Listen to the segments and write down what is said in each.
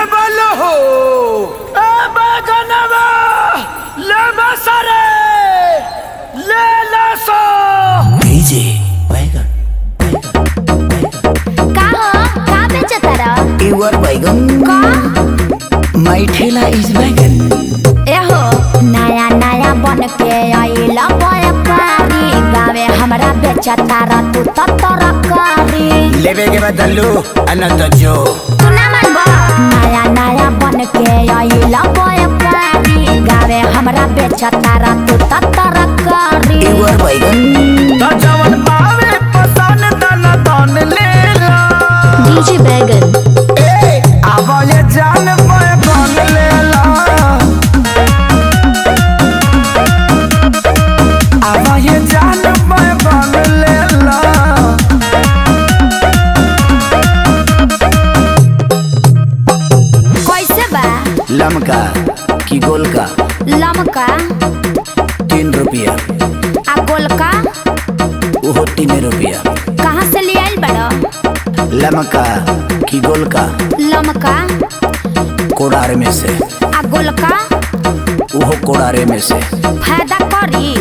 लेवल हो ए बगनवा ले बसरे ले लसो भेजे बैगन का बेचतारा इवर बैगन का माय ठेला इज बैगन एहो नया नया बन के आइला व्यापारी गावे हमरा बेचतारा तू तो तरकारी लेवे के बदलू अनंत जो तू ना मानबो नया नया बन के आइला व्यापारी गावे हमरा बेचतारा तू तो तरकारी इवर बैगन तो जवन पावे पसंद तन तन लेला डीजे बैगन ए आवाज़ जान बैगन लेला आवाज़ जान बैगन लेला कैसे बा लमका की गोल का लमका 3 रुपया आ गोलका वो 3 रुपया कहाँ से ले आइल बड़ा लमका की गोल का लमका कोड़ार में से आ गोलका वो कोड़ारे में से फायदा करी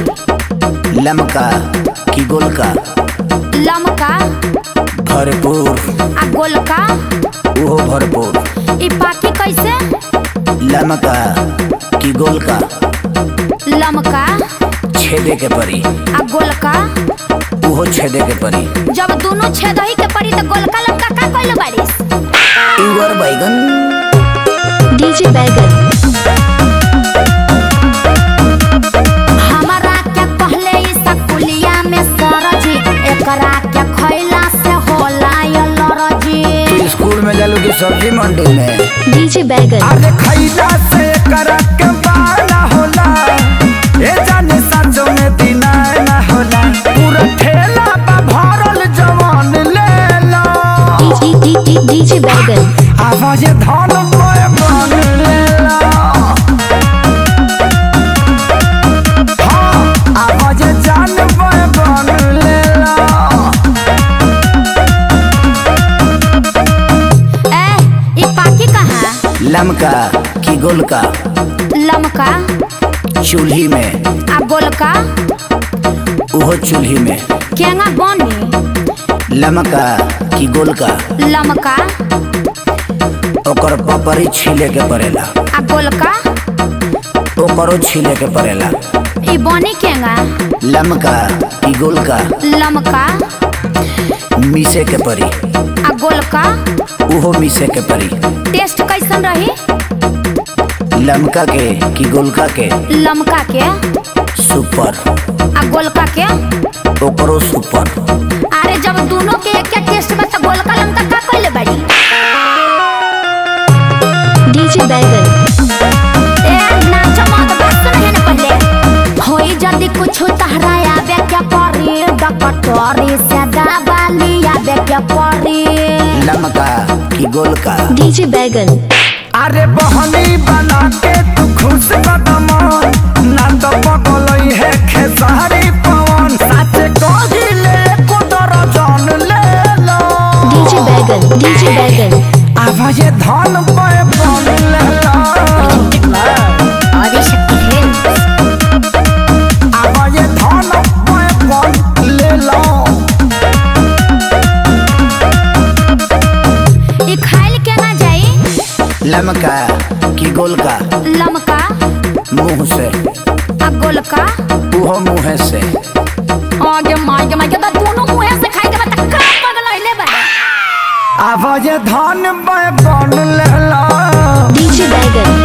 लमका की गोल का लमका भरपूर आ गोलका वो भरपूर ई पाकी कैसे लमका की गोल का लमका छेदे के परी आ गोलका वो छेदे के परी जब दोनों छेदही के पड़ी तो गोलका लमका का कइले बारिस इवर बैगन डीजे बैगन हमरा के कहले ई सकुलिया में सरजी एकरा के खइला से होला ये लरजी तू स्कूल में जालू की सब्जी मंडी में डीजे बैगन अरे खइला से करा के बाला होला ए जाने सांझों में दिना ना होला पूरा ठेला बा भरल जवान लेला डीजे बैगन आवाज़ धन बैगन लेला हाँ आवाज़ जान बैगन लेला ए ई पाकी कहाँ लमका की गोल का लमका चूल्ही में आ गोलका वो चूल्ही में केंगा बनी लमका की गोल का लमका ओकर पपरी छीले के पड़ेला आ गोलका ओकरो छीले के पड़ेला ई बनी केंगा लमका की गोल का लमका मीसे के परी आ गोलका वो मीसे के परी टेस्ट कैसन रही लमका के की गोलका के लमका के सुपर आ गोलका के ओकरो सुपर अरे जब दोनों के एक टेस्ट में तो गोलका लमका का कइले बाड़ी डीजे बैगन ए नाचो मत बस नहीं न पहले होई जदी कुछ तहरा आवे क्या परी डकटोरी से दबाली आवे क्या परी लमका की गोल का डीजे बैगन अरे बहनी बना के तू खुश कदम ना तो पगलई है खेसारी पवन सच कहिले को दर्जन ले लो डीजे बैगन आवाज़ धन बैगन ले लो आदिशक्ति फिल्म आवाज़ धन बैगन ले लो ई खाइल के ना जाई लमका की गोल का लमका मुंह से आ गोलका वो मुंह से आगे मार के तो दोनों मुंह से खाई के बता का पगलइले बा आवाज़ धन बैगन ले लो डीजे बैगन